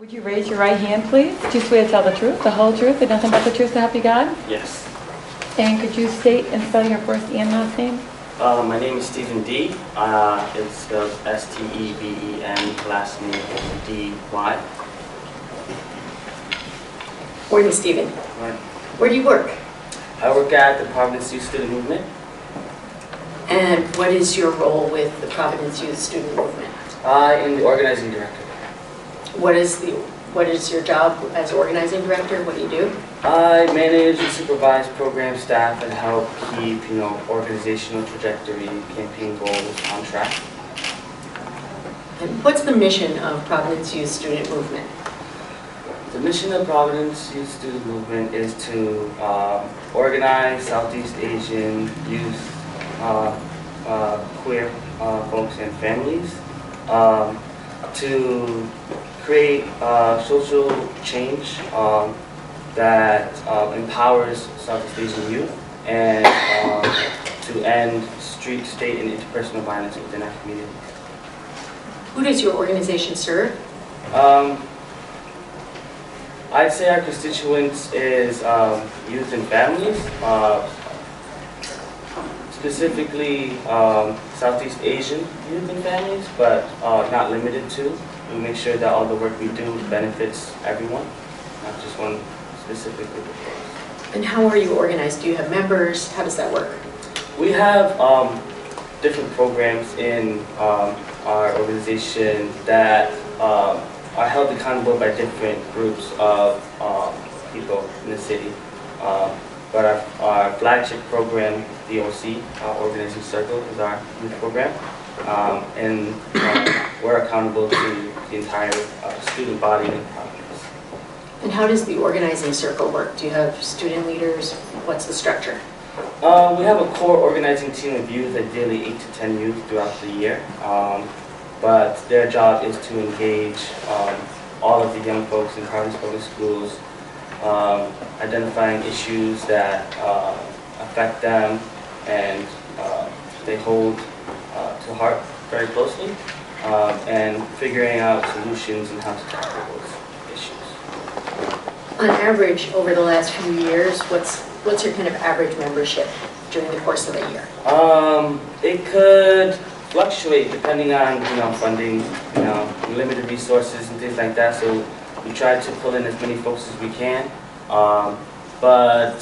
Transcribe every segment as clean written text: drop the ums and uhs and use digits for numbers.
Would you raise your right hand, please? Do you swear to tell the truth, the whole truth, and nothing but the truth to help you God? Yes. And could you state and spell your first and last name? My name is Stephen D. It's spelled S-T-E-V-E-N, last name D-Y. Morning, Stephen. Right. Where do you work? I work at the Providence Student Union. And what is your role with the Providence Youth Student Movement? I am the organizing director. What is your job as organizing director? What do you do? I manage and supervise program staff and help keep, organizational trajectory, campaign goals on track. And what's the mission of Providence Youth Student Movement? The mission of Providence Youth Student Movement is to organize Southeast Asian youth, queer folks and families, to create social change that empowers Southeast Asian youth and to end street, state, and interpersonal violence within our community. Who does your organization serve? I'd say our constituents is youth and families, specifically Southeast Asian youth and families, but not limited to. We make sure that all the work we do benefits everyone, not just one specific group of folks. And how are you organized? Do you have members? How does that work? We have different programs in our organization that are held accountable by different groups of people in the city. But our flagship program, the OC, Organizing Circle, is our youth program. And we're accountable to the entire student body in Providence. And how does the organizing circle work? Do you have student leaders? What's the structure? We have a core organizing team of youth, ideally 8 to 10 youth throughout the year. But their job is to engage all of the young folks in Providence Public Schools, identifying issues that affect them and they hold to heart very closely, and figuring out solutions and how to tackle those issues. On average, over the last few years, what's your kind of average membership during the course of a year? It could fluctuate depending on funding, limited resources and things like that. So we try to pull in as many folks as we can, but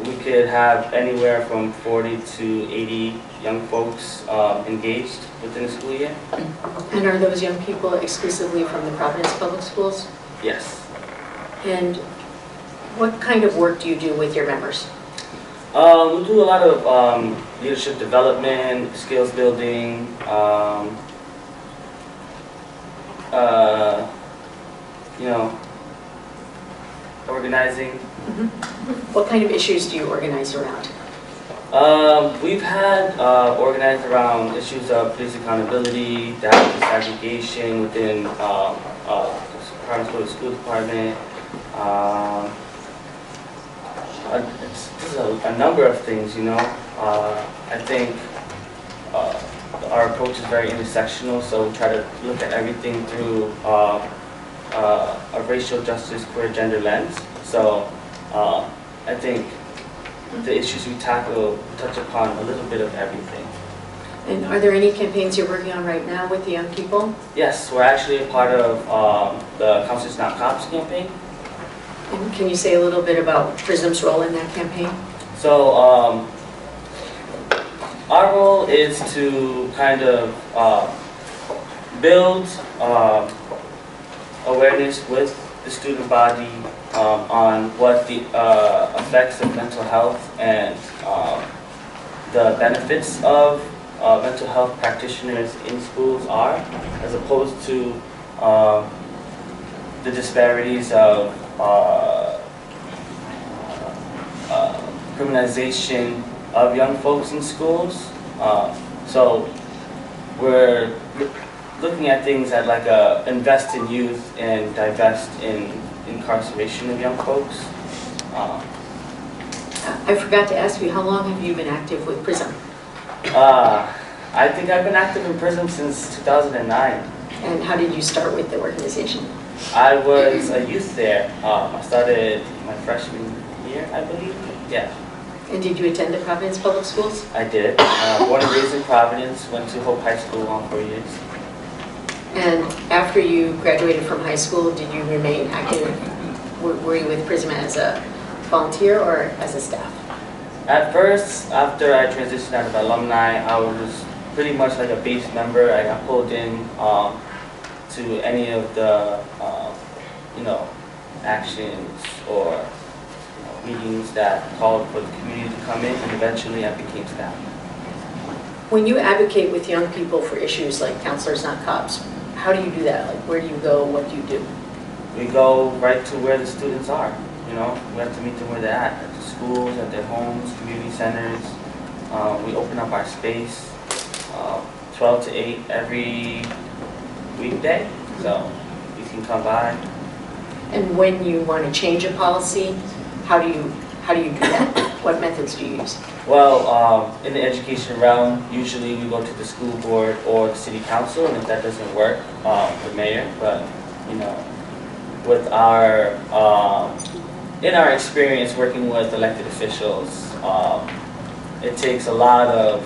we could have anywhere from 40 to 80 young folks engaged within the school year. And are those young people exclusively from the Providence Public Schools? Yes. And what kind of work do you do with your members? We do a lot of leadership development, skills building, organizing. Mm-hmm. What kind of issues do you organize around? We've had organized around issues of police accountability, data segregation within Providence Public School Department. It's a number of things, I think our approach is very intersectional, so we try to look at everything through a racial justice, queer gender lens. So I think the issues we tackle touch upon a little bit of everything. And are there any campaigns you're working on right now with the young people? Yes, we're actually a part of the Counselors Not Cops campaign. And can you say a little bit about PRISM's role in that campaign? So our role is to kind of build awareness with the student body on what the effects of mental health and the benefits of mental health practitioners in schools are, as opposed to the disparities of criminalization of young folks in schools. So we're looking at things at like invest in youth and divest in incarceration of young folks. I forgot to ask you, how long have you been active with PRISM? I think I've been active in PRISM since 2009. And how did you start with the organization? I was a youth there. I started my freshman year, I believe. Yeah, And did you attend the Providence Public Schools? I did. Born and raised in Providence, went to Hope High School on 4 years. And after you graduated from high school, did you remain active? Were you with PRISM as a volunteer or as a staff? At first, after I transitioned out of alumni, I was pretty much like a base member. I got pulled in to any of the, actions or meetings that called for the community to come in, and eventually I became staff. When you advocate with young people for issues like counselors not cops, how do you do that? Like, where do you go? What do you do? We go right to where the students are. We have to meet them where they're at the schools, at their homes, community centers. We open up our space 12 to 8 every weekday, so you can come by. And when you want to change a policy, how do you do that? What methods do you use? Well, in the education realm, usually we go to the school board or the city council, and if that doesn't work, the mayor. But with our in our experience working with elected officials, it takes a lot of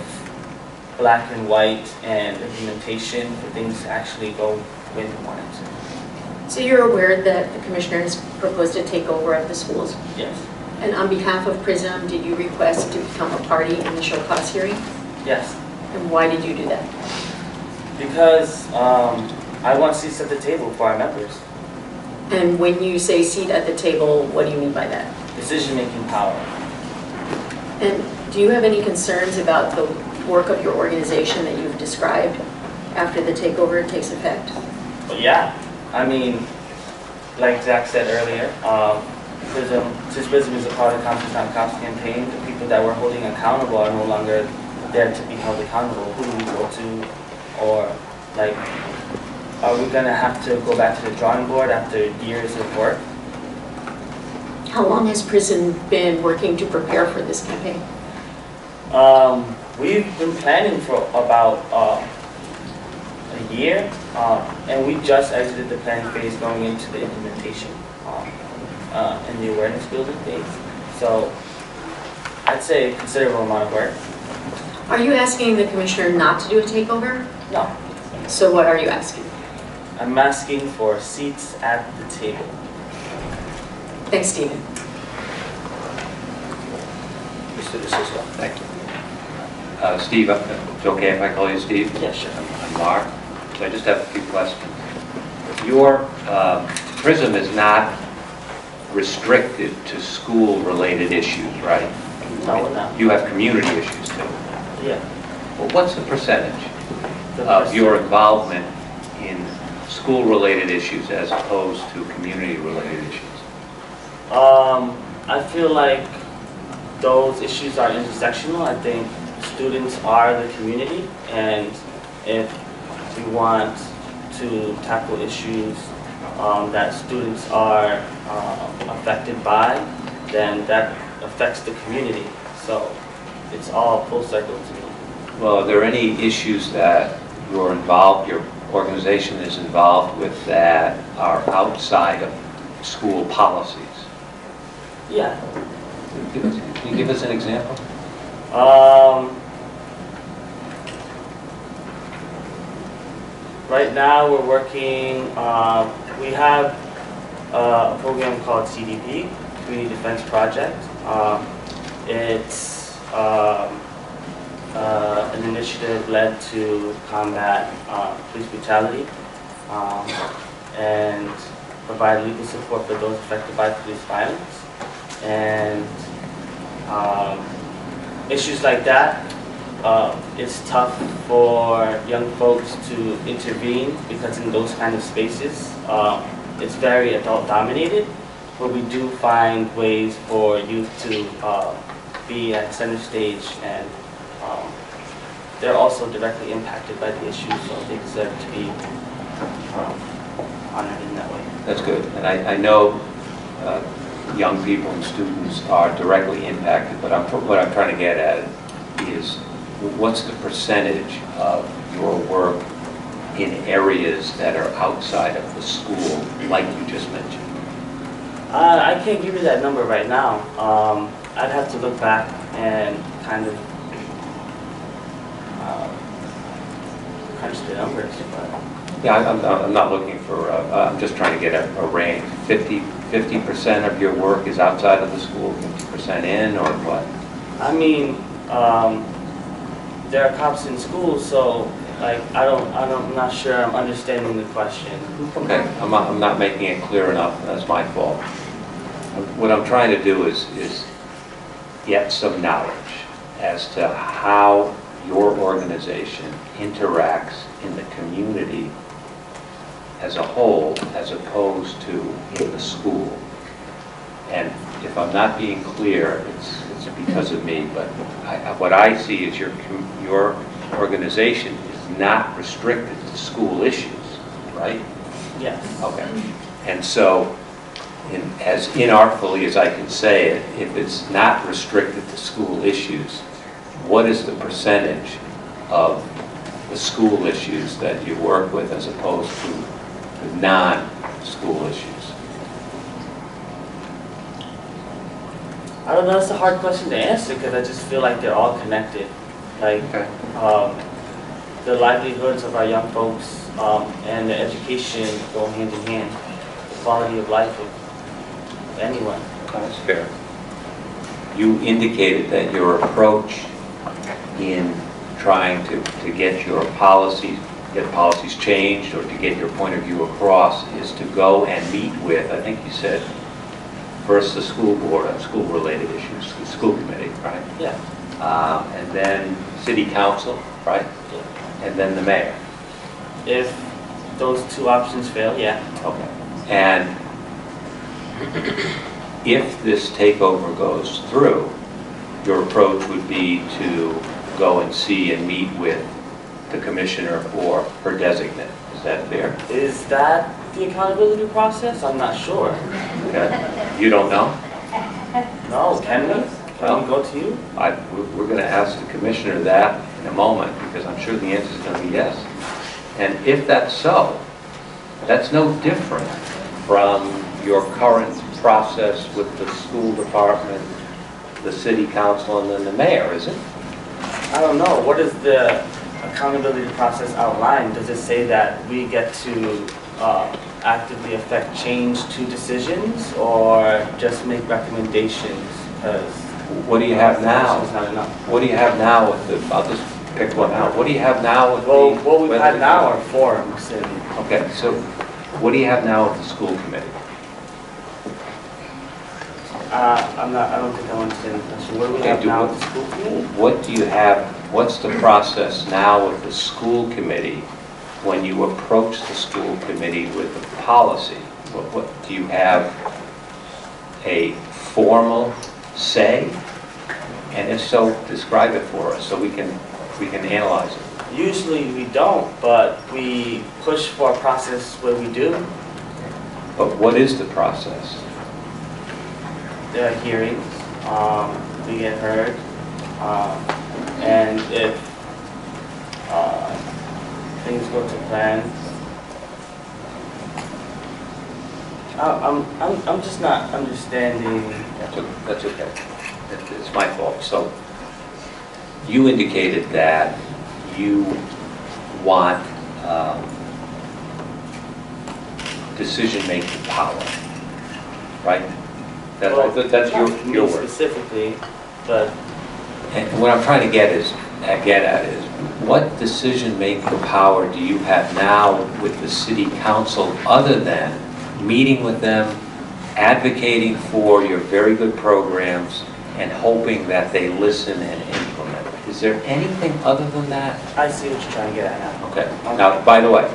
black and white and implementation for things to actually go the way we want it to. So you're aware that the commissioner has proposed a takeover of the schools? Yes. And on behalf of PRISM, did you request to become a party in the show cause hearing? Yes. And why did you do that? Because I want seats at the table for our members. And when you say seat at the table, what do you mean by that? Decision-making power. And do you have any concerns about the work of your organization that you've described after the takeover takes effect? But yeah, I mean, like Zach said earlier, since PRISM is a part of the Cops Not Cops campaign, the people that we're holding accountable are no longer there to be held accountable. Who do we go to? Or, like, are we going to have to go back to the drawing board after years of work? How long has PRISM been working to prepare for this campaign? We've been planning for about a year, and we just exited the planning phase going into the implementation and the awareness building phase. So I'd say a considerable amount of work. Are you asking the commissioner not to do a takeover? No. So what are you asking? I'm asking for seats at the table. Thanks, Stephen. Mr. DeSisto. Thank you. Steve, it's okay if I call you Steve? Yes, sure. I'm Mark. So I just have a few questions. Your PRISM is not restricted to school-related issues, right? No, we're not. You have community issues too. Yeah. Well, what's the percentage The of your involvement in school-related issues as opposed to community-related issues? I feel like those issues are intersectional. I think students are the community, and if we want to tackle issues that students are affected by, then that affects the community. So it's all full circle to me. Well, are there any issues that your organization is involved with that are outside of school policies? Yeah. Can you give us an example? Right now we're working, we have a program called CDP, Community Defense Project. It's an initiative led to combat police brutality and provide legal support for those affected by police violence. And issues like that, it's tough for young folks to intervene because in those kind of spaces, it's very adult dominated, but we do find ways for youth to be at center stage, and they're also directly impacted by the issues, so they deserve to be honored in that way. That's good. And I know young people and students are directly impacted, but what I'm trying to get at is what's the percentage of your work in areas that are outside of the school, like you just mentioned? I can't give you that number right now. I'd have to look back and kind of crunch the numbers. But Yeah, I'm not looking for, I'm just trying to get a range. 50% of your work is outside of the school, 50% in, or what? I mean, there are cops in schools, so like I'm not sure I'm understanding the question. Okay, I'm not making it clear enough, that's my fault. What I'm trying to do is get some knowledge as to how your organization interacts in the community as a whole, as opposed to in the school. And if I'm not being clear, it's because of me, but what I see is your organization is not restricted to school issues, right? Yes. Okay. And so, as inartfully as I can say it, if it's not restricted to school issues, what is the percentage of the school issues that you work with as opposed to the non-school issues? I don't know, that's a hard question to answer because I just feel like they're all connected. Like, Okay. the livelihoods of our young folks and the education go hand in hand. The quality of life of anyone. That's fair. You indicated that your approach in trying to get your policies changed or to get your point of view across is to go and meet with, I think you said, first the school board on school-related issues, the school committee, right? Yeah. And then city council, right? Yeah. And then the mayor. If those two options fail, yeah. Okay. And if this takeover goes through, your approach would be to go and see and meet with the commissioner or her designate. Is that fair? Is that the accountability process? I'm not sure. Okay. You don't know? No, can we? Can we go to you? We're going to ask the commissioner that in a moment because I'm sure the answer is going to be yes. And if that's so, that's no different from your current process with the school department, the city council, and then the mayor, is it? I don't know. What is the accountability process outlined? Does it say that we get to actively affect change to decisions or just make recommendations? Because what do you have now? Is not enough. What do you have now with the, I'll just pick one out. What do you have now with Well, the... what we've had now are forums and Okay, so what do you have now with the school committee? I don't think I understand the question. What do we have now with the school committee? What do you have, what's the process now with the school committee when you approach the school committee with a policy? What do you have a formal say? And if so, describe it for us so we can analyze it. Usually we don't, but we push for a process where we do. But what is the process? There are hearings, we get heard, and if things go to plan, I'm just not understanding. That's okay. It's my fault. So you indicated that you want decision-making power, right? That's your Me word. specifically, but And what I'm trying to get at is, what decision-making power do you have now with the city council other than meeting with them, advocating for your very good programs, and hoping that they listen and implement? Is there anything other than that? I see what you're trying to get at now. Okay. Now, by the way,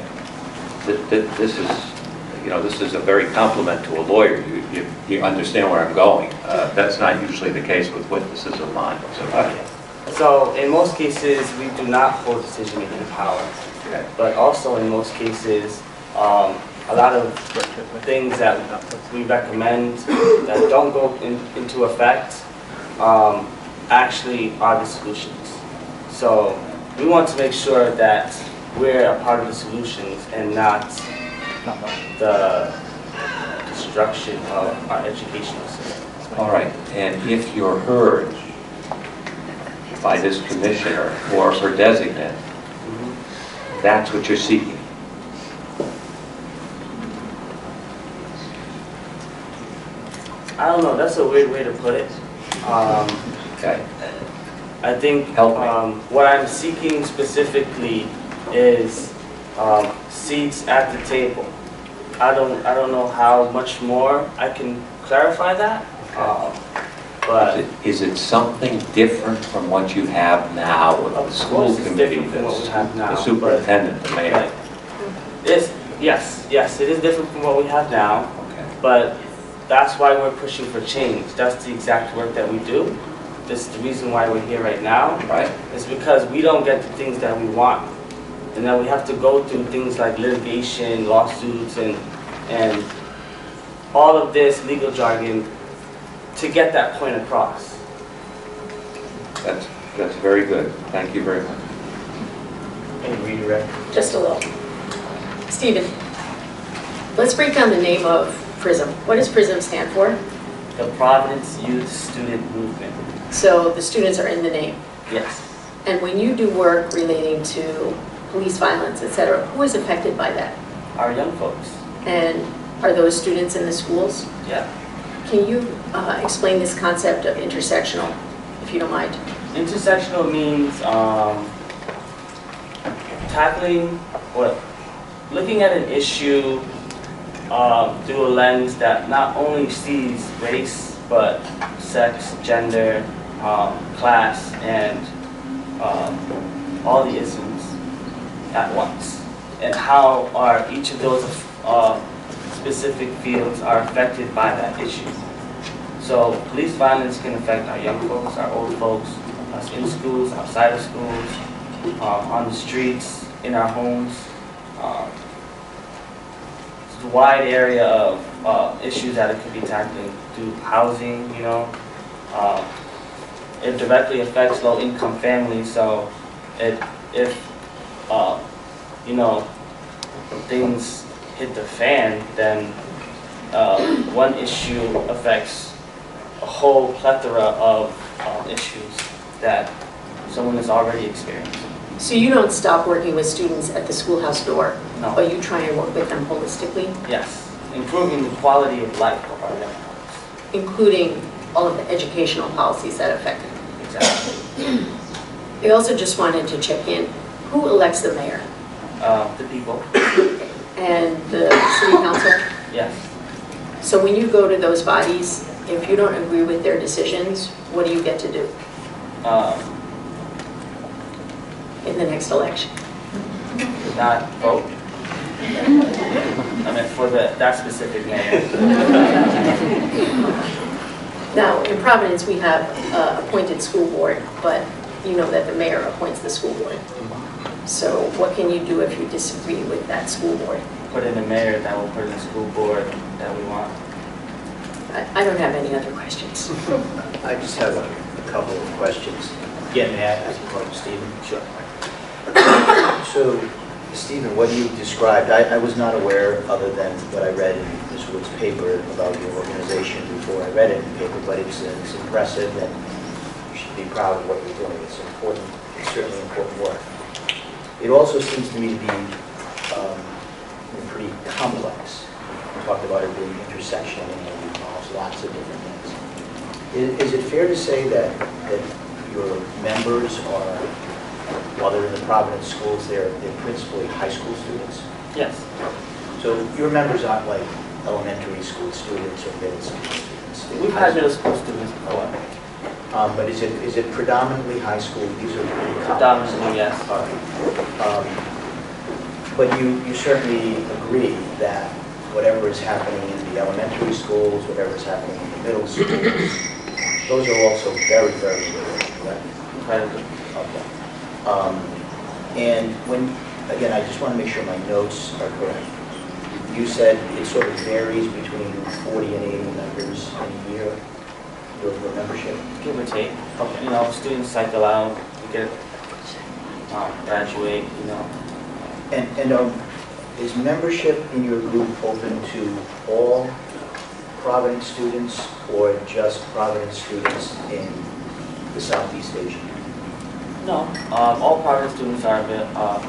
this is a very compliment to a lawyer. You understand where I'm going. That's not usually the case with witnesses of mine. So in most cases, we do not hold decision-making power. Okay. But also in most cases, a lot of things that we recommend that don't go into effect actually are the solutions. So we want to make sure that we're a part of the solutions and not the destruction of our educational system. All right, and if you're heard by this commissioner or her designate, that's what you're seeking. I don't know, that's a weird way to put it. Okay. I think Help me. what I'm seeking specifically is seats at the table. I don't know how much more I can clarify that, but Is it something different from what you have now with the Of school course it's committee, different from what we have now, the superintendent, the mayor? like, yes, it is different from what we have now, Okay. but that's why we're pushing for change. That's the exact work that we do. This is the reason why we're here right now. Right? It's because we don't get the things that we want. And then we have to go through things like litigation, lawsuits, and all of this legal jargon to get that point across. That's very good. Thank you very much. And redirect. Just a little. Stephen, let's break down the name of PRISM. What does PRISM stand for? The Providence Youth Student Movement. So the students are in the name. Yes. And when you do work relating to police violence, et cetera, who is affected by that? Our young folks. And are those students in the schools? Yeah. Can you explain this concept of intersectional, if you don't mind? Intersectional means looking at an issue through a lens that not only sees race, but sex, gender, class, and all the isms at once. And how are each of those specific fields are affected by that issue. So police violence can affect our young folks, our old folks, us in schools, outside of schools, on the streets, in our homes. It's a wide area of issues that it could be tackling through housing, you know. It directly affects low-income families, so if things hit the fan, then one issue affects a whole plethora of issues that someone is already experiencing. So you don't stop working with students at the schoolhouse door, No. but you try and work with them holistically, Yes, improving the quality of life of our young folks. including all of the educational policies that affect them. Exactly. I also just wanted to check in, who elects the mayor The people. and the city council? Yes. So when you go to those bodies, if you don't agree with their decisions, what do you get to do in the next election? Not vote. I mean, for that specific mayor. Now, in Providence, we have appointed school board, but you know that the mayor appoints the school board. So what can you do if you disagree with that school board? Put in a mayor that will put in the school board that we want. I don't have any other questions. I just have a couple of questions. Yeah, may I ask a question, Stephen? Sure. So, Stephen, what you described, I was not aware, other than what I read in Ms. Wood's paper about your organization before I read it in the paper, but it's impressive, and you should be proud of what you're doing. It's important. It's certainly important work. It also seems to me to be pretty complex. You talked about it being intersectional and it involves lots of different things. Is it fair to say that your members are, while they're in the Providence schools, they're principally high school students? Yes. So your members aren't like elementary school students or middle school students? We've had middle school students before. But is it predominantly high school? These are pretty common. Predominantly, yes. All right. But you certainly agree that whatever is happening in the elementary schools, whatever is happening in the middle schools, those are also very, very important, correct? Incredibly. Okay. And when, again, I just want to make sure my notes are correct. You said it sort of varies between 40 and 80 members in a year, your membership? Give or take. Okay. You know, students cycle out, we get graduate, you know. And is membership in your group open to all Providence students or just Providence students in the Southeast Asian? No, all Providence students are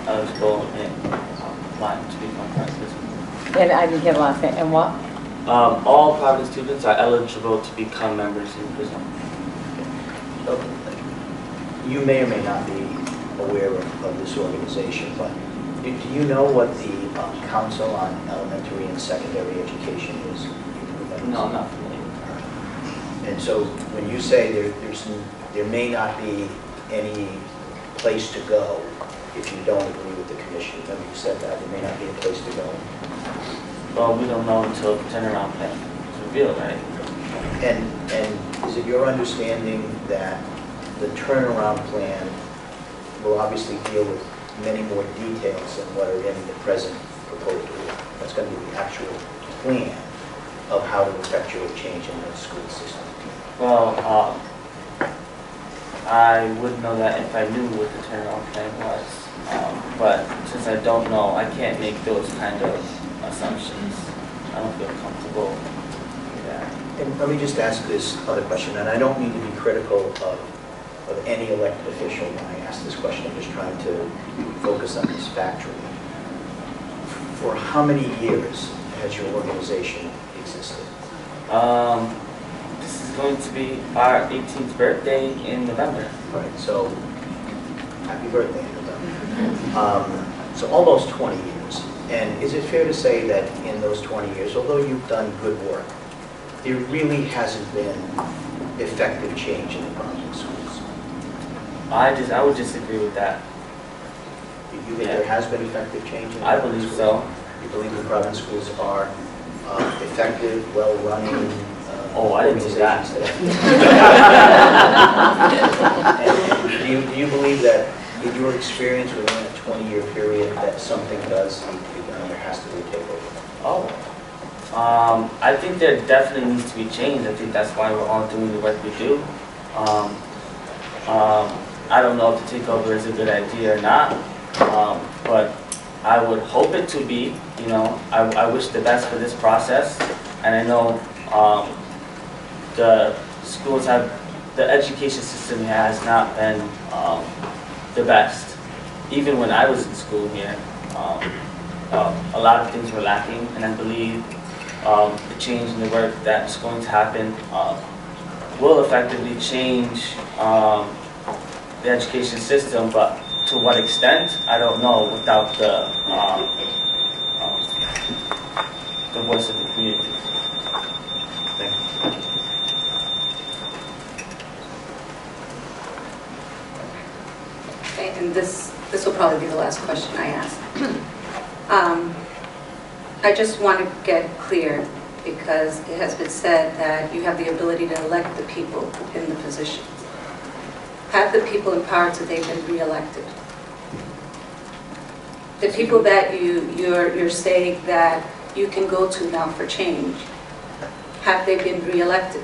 eligible and applying to become Providence. And I didn't hear the last thing, and what? All Providence students are eligible to become members in PRISM. You may or may not be aware of this organization, but do you know what the Council on Elementary and Secondary Education is? No, I'm not familiar. And so when you say there may not be any place to go if you don't agree with the commission, remember you said that, there may not be a place to go? Well, we don't know until the turnaround plan is revealed, right? And is it your understanding that the turnaround plan will obviously deal with many more details than what are in the present proposal? That's going to be the actual plan of how to effectuate change in the school system. Well, I would know that if I knew what the turnaround plan was. But since I don't know, I can't make those kind of assumptions. I don't feel comfortable with that. And let me just ask this other question, and I don't mean to be critical of any elected official when I ask this question. I'm just trying to focus on this factually. For how many years has your organization existed? This is going to be our 18th birthday in November. All right, so happy birthday in November. So almost 20 years. And is it fair to say that in those 20 years, although you've done good work, there really hasn't been effective change in the Providence schools? I would disagree with that. Do you think there has been effective change in the I Providence believe schools? so. You believe the Providence schools are effective, well-running Oh, I didn't say that. And do you believe that in your experience within a 20-year period that something does need to be done, there has to be a takeover? Oh. I think there definitely needs to be change. I think that's why we're all doing the work we do. I don't know if the takeover is a good idea or not, but I would hope it to be. You know, I wish the best for this process, and I know the schools have, the education system here has not been the best. Even when I was in school here, a lot of things were lacking, and I believe the change in the work that's going to happen will effectively change the education system, but to what extent, I don't know without the voice of the community. Thank you. Okay, and this will probably be the last question I ask. I just want to get clear, because it has been said that you have the ability to elect the people in the positions. Have the people in power today been re-elected? The people that you're saying that you can go to now for change, have they been re-elected?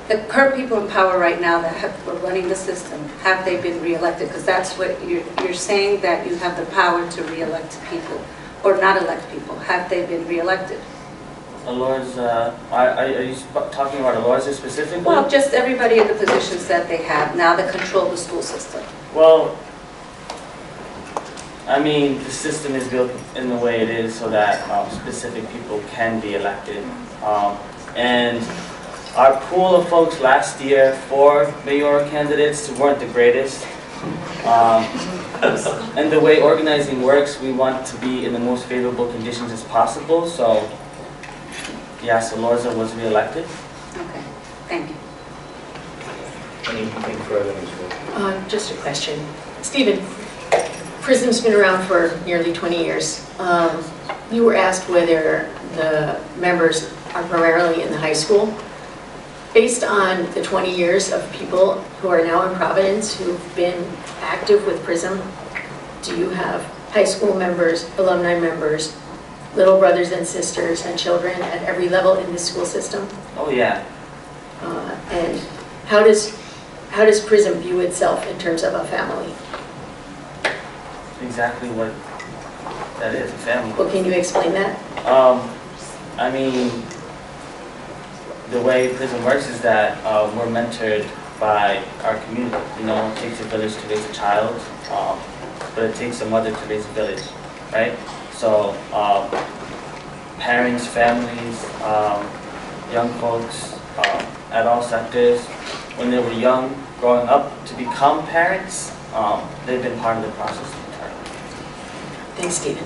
The current people in power right now that are running the system, have they been re-elected? Because that's what you're saying, that you have the power to re-elect people or not elect people. Have they been re-elected? Alorza, are you talking about Alorza specifically? Well, just everybody in the positions that they have now that control the school system. Well, I mean, the system is built in the way it is so that specific people can be elected. And our pool of folks last year for mayoral candidates weren't the greatest. And the way organizing works, we want to be in the most favorable conditions as possible. So, yes, Alorza was re-elected. Okay, thank you. Anything further, Ms. Wood? Just a question. Stephen, PRISM's been around for nearly 20 years. You were asked whether the members are primarily in the high school. Based on the 20 years of people who are now in Providence who've been active with PRISM, do you have high school members, alumni members, little brothers and sisters and children at every level in the school system? Oh yeah. And how does PRISM view itself in terms of a family? exactly what that is, a family. Well, can you explain that? I mean, the way PRISM works is that we're mentored by our community. You know, it takes a village to raise a child, but it takes a mother to raise a village, right? So parents, families, young folks at all sectors, when they were young, growing up to become parents, they've been part of the process entirely. Thanks, Stephen.